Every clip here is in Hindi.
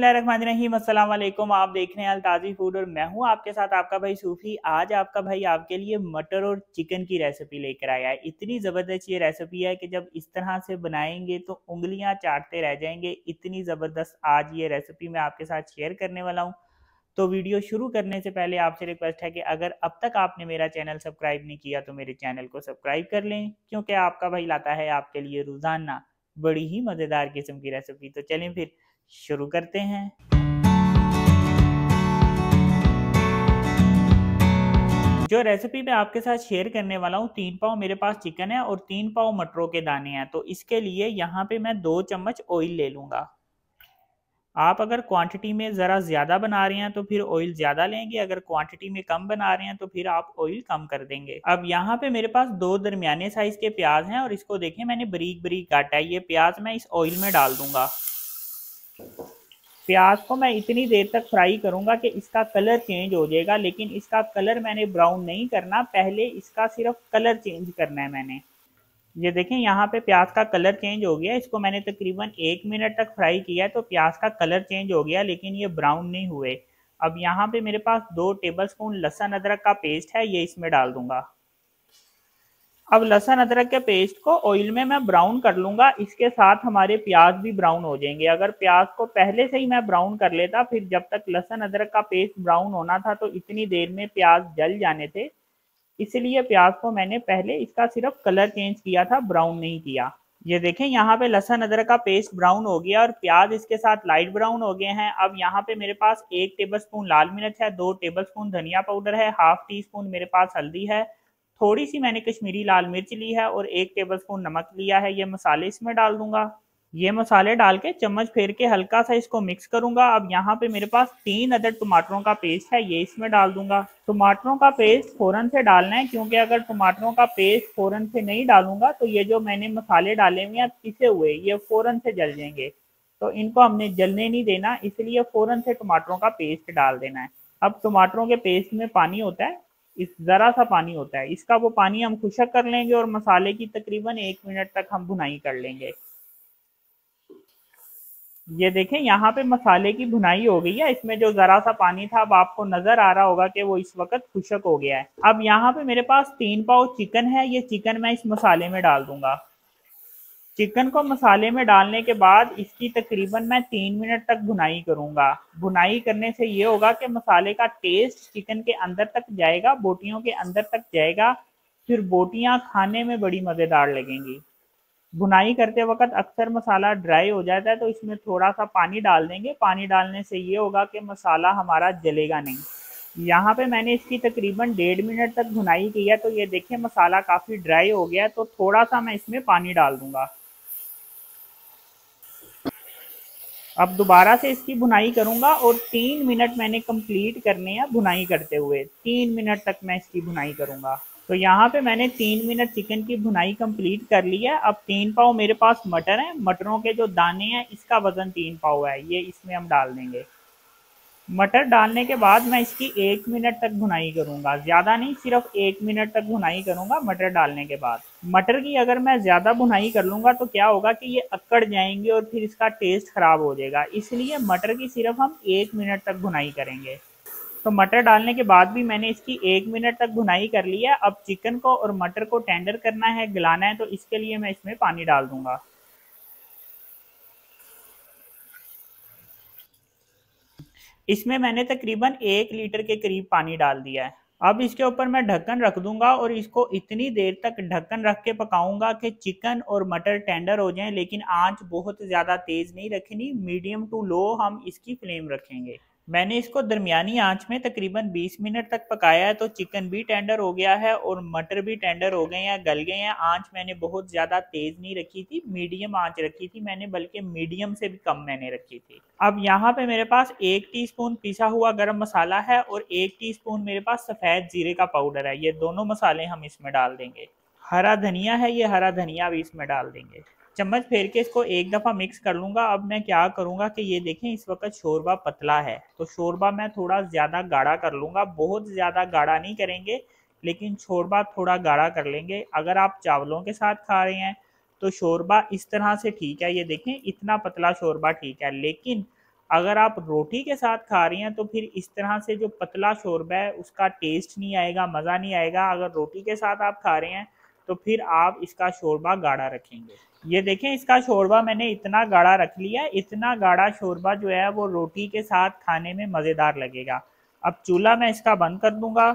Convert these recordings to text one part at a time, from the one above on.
बिस्मिल्लाहिर्रहमानिर्रहीम, अस्सलाम वालेकुम। आप देख रहे हैं अल-ताज़ी फूड और मैं हूं आपके साथ आपका भाई सूफी। आज आपका भाई आपके लिए मटर और चिकन की रेसिपी लेकर आया है। इतनी ज़बरदस्त ये रेसिपी है कि जब इस तरह से बनाएंगे तो उंगलियां चाटते रह जाएंगे। इतनी ज़बरदस्त आज ये रेसिपी मैं आपके साथ शेयर करने वाला हूँ। तो वीडियो शुरू करने से पहले आपसे रिक्वेस्ट है कि अगर अब तक आपने मेरा चैनल सब्सक्राइब नहीं किया तो मेरे चैनल को सब्सक्राइब कर लें, क्योंकि आपका भाई लाता है आपके लिए रोज़ाना बड़ी ही मज़ेदार किस्म की रेसिपी। तो चलें फिर शुरू करते हैं। जो रेसिपी मैं आपके साथ शेयर करने वाला हूँ, 3 पाव मेरे पास चिकन है और 3 पाव मटरों के दाने हैं। तो इसके लिए यहाँ पे मैं 2 चम्मच ऑयल ले लूँगा। आप अगर क्वांटिटी में ज़रा ज़्यादा बना रहे हैं तो फिर ऑयल ज़्यादा लेंगे, अगर क्वांटिटी में कम बना रहे हैं तो फिर आप ऑयल कम कर देंगे। अब यहाँ पे मेरे पास 2 दरमियाने साइज़ के प्याज हैं और इसको देखें मैंने बारीक बारीक काटा है। ये प्याज मैं इस ऑयल में डाल दूंगा। प्याज को मैं इतनी देर तक फ्राई करूंगा कि इसका कलर चेंज हो जाएगा, लेकिन इसका कलर मैंने ब्राउन नहीं करना, पहले इसका सिर्फ कलर चेंज करना है मैंने। ये देखें यहाँ पे प्याज का कलर चेंज हो गया। इसको मैंने तकरीबन 1 मिनट तक फ्राई किया है तो प्याज का कलर चेंज हो गया, लेकिन ये ब्राउन नहीं हुए। अब यहाँ पे मेरे पास 2 टेबलस्पून लहसुन अदरक का पेस्ट है, ये इसमें डाल दूंगा। अब लहसुन अदरक के पेस्ट को ऑयल में मैं ब्राउन कर लूंगा, इसके साथ हमारे प्याज भी ब्राउन हो जाएंगे। अगर प्याज को पहले से ही मैं ब्राउन कर लेता, फिर जब तक लहसुन अदरक का पेस्ट ब्राउन होना था तो इतनी देर में प्याज जल जाने थे। इसलिए प्याज को मैंने पहले इसका सिर्फ कलर चेंज किया था, ब्राउन नहीं किया। ये देखें यहाँ पे लहसुन अदरक का पेस्ट ब्राउन हो गया और प्याज इसके साथ लाइट ब्राउन हो गए हैं। अब यहाँ पे मेरे पास 1 टेबलस्पून लाल मिर्च है, 2 टेबलस्पून धनिया पाउडर है, हाफ टी स्पून मेरे पास हल्दी है, थोड़ी सी मैंने कश्मीरी लाल मिर्च ली है और 1 टेबलस्पून नमक लिया है। ये मसाले इसमें डाल दूंगा। ये मसाले डाल के चम्मच फेर के हल्का सा इसको मिक्स करूंगा। अब यहाँ पे मेरे पास 3 अदद टमाटरों का पेस्ट है, ये इसमें डाल दूंगा। टमाटरों का पेस्ट फौरन से डालना है, क्योंकि अगर टमाटरों का पेस्ट फौरन से नहीं डालूंगा तो ये जो मैंने मसाले डाले हुए हैं पिसे हुए, ये फौरन से जल जाएंगे। तो इनको हमने जलने नहीं देना, इसलिए फौरन से टमाटरों का पेस्ट डाल देना है। अब टमाटरों के पेस्ट में पानी होता है, इस ज़रा सा पानी होता है, इसका वो पानी हम खुशक कर लेंगे और मसाले की तकरीबन 1 मिनट तक हम भुनाई कर लेंगे। ये देखें यहाँ पे मसाले की भुनाई हो गई है। इसमें जो ज़रा सा पानी था, अब आपको नज़र आ रहा होगा कि वो इस वक्त खुशक हो गया है। अब यहाँ पे मेरे पास 3 पाव चिकन है, ये चिकन मैं इस मसाले में डाल दूंगा। चिकन को मसाले में डालने के बाद इसकी तकरीबन मैं 3 मिनट तक भुनाई करूंगा। भुनाई करने से ये होगा कि मसाले का टेस्ट चिकन के अंदर तक जाएगा, बोटियों के अंदर तक जाएगा, फिर बोटियां खाने में बड़ी मज़ेदार लगेंगी। भुनाई करते वक्त अक्सर मसाला ड्राई हो जाता है तो इसमें थोड़ा सा पानी डाल देंगे। पानी डालने से ये होगा कि मसाला हमारा जलेगा नहीं। यहाँ पे मैंने इसकी तकरीबन 1.5 मिनट तक भुनाई की है, तो ये देखें मसाला काफ़ी ड्राई हो गया है, तो थोड़ा सा मैं इसमें पानी डाल दूंगा। अब दोबारा से इसकी भुनाई करूंगा और 3 मिनट मैंने कंप्लीट करने हैं भुनाई करते हुए। 3 मिनट तक मैं इसकी भुनाई करूंगा। तो यहाँ पे मैंने 3 मिनट चिकन की भुनाई कंप्लीट कर ली है। अब 3 पाव मेरे पास मटर है, मटरों के जो दाने हैं इसका वजन 3 पाव है, ये इसमें हम डाल देंगे। मटर डालने के बाद मैं इसकी 1 मिनट तक भुनाई करूंगा, ज़्यादा नहीं, सिर्फ 1 मिनट तक भुनाई करूंगा मटर डालने के बाद। मटर की अगर मैं ज़्यादा भुनाई कर लूँगा तो क्या होगा कि ये अकड़ जाएंगे और फिर इसका टेस्ट ख़राब हो जाएगा, इसलिए मटर की सिर्फ हम 1 मिनट तक भुनाई करेंगे। तो मटर डालने के बाद भी मैंने इसकी 1 मिनट तक भुनाई कर ली है। अब चिकन को और मटर को टेंडर करना है, गलाना है, तो इसके लिए मैं इसमें पानी डाल दूंगा। इसमें मैंने तकरीबन 1 लीटर के करीब पानी डाल दिया है। अब इसके ऊपर मैं ढक्कन रख दूंगा और इसको इतनी देर तक ढक्कन रख के पकाऊंगा कि चिकन और मटर टेंडर हो जाएं, लेकिन आंच बहुत ज़्यादा तेज़ नहीं रखनी, मीडियम टू लो हम इसकी फ्लेम रखेंगे। मैंने इसको दरमियानी आंच में तकरीबन 20 मिनट तक पकाया है, तो चिकन भी टेंडर हो गया है और मटर भी टेंडर हो गए हैं, गल गए हैं। आंच मैंने बहुत ज़्यादा तेज़ नहीं रखी थी, मीडियम आंच रखी थी मैंने, बल्कि मीडियम से भी कम मैंने रखी थी। अब यहाँ पे मेरे पास 1 टीस्पून पिसा हुआ गरम मसाला है और 1 टीस्पून मेरे पास सफ़ेद जीरे का पाउडर है, ये दोनों मसाले हम इसमें डाल देंगे। हरा धनिया है, ये हरा धनिया भी इसमें डाल देंगे। चम्मच फेर के इसको एक दफ़ा मिक्स कर लूँगा। अब मैं क्या करूँगा कि ये देखें इस वक्त शोरबा पतला है, तो शोरबा मैं थोड़ा ज़्यादा गाढ़ा कर लूँगा। बहुत ज़्यादा गाढ़ा नहीं करेंगे, लेकिन शोरबा थोड़ा गाढ़ा कर लेंगे। अगर आप चावलों के साथ खा रहे हैं तो शोरबा इस तरह से ठीक है, ये देखें इतना पतला शोरबा ठीक है। लेकिन अगर आप रोटी के साथ खा रही हैं तो फिर इस तरह से जो पतला शोरबा है उसका टेस्ट नहीं आएगा, मज़ा नहीं आएगा। अगर रोटी के साथ आप खा रहे हैं तो फिर आप इसका शोरबा गाढ़ा रखेंगे। ये देखें, इसका शोरबा मैंने इतना गाढ़ा रख लिया। इतना गाढ़ा शोरबा जो है वो रोटी के साथ खाने में मज़ेदार लगेगा। अब चूल्हा मैं इसका बंद कर दूंगा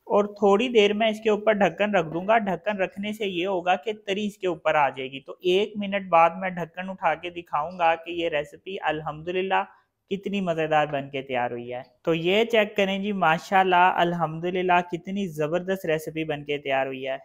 और थोड़ी देर में इसके ऊपर ढक्कन रख दूंगा। ढक्कन रखने से ये होगा कि तरी इसके ऊपर आ जाएगी। तो 1 मिनट बाद मैं ढक्कन उठा के दिखाऊंगा कि ये रेसिपी अल्हम्दुलिल्लाह कितनी मज़ेदार बन के तैयार हुई है। तो ये चेक करें जी, माशाल्लाह अल्हम्दुलिल्लाह कितनी ज़बरदस्त रेसिपी बन के तैयार हुई है।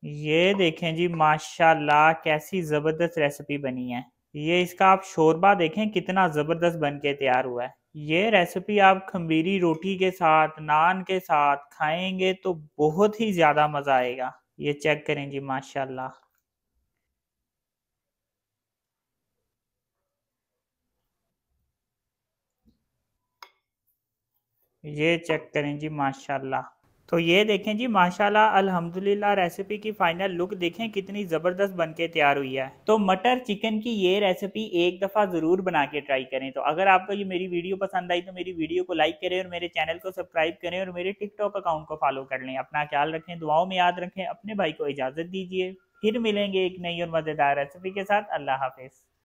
ये देखें जी, माशाल्लाह कैसी ज़बरदस्त रेसिपी बनी है। ये इसका आप शोरबा देखें कितना ज़बरदस्त बन के तैयार हुआ है। ये रेसिपी आप खमीरी रोटी के साथ, नान के साथ खाएंगे तो बहुत ही ज़्यादा मज़ा आएगा। ये चेक करें जी, माशाल्लाह। ये चेक करें जी, माशाल्लाह। तो ये देखें जी, माशाल्लाह अल्हम्दुलिल्लाह रेसिपी की फाइनल लुक देखें कितनी ज़बरदस्त बन के तैयार हुई है। तो मटर चिकन की ये रेसिपी एक दफ़ा ज़रूर बना के ट्राई करें। तो अगर आपको ये मेरी वीडियो पसंद आई तो मेरी वीडियो को लाइक करें और मेरे चैनल को सब्सक्राइब करें और मेरे टिकटॉक अकाउंट को फॉलो कर लें। अपना ख्याल रखें, दुआओं में याद रखें। अपने भाई को इजाज़त दीजिए। फिर मिलेंगे एक नई और मज़ेदार रेसिपी के साथ। अल्लाह हाफिज़।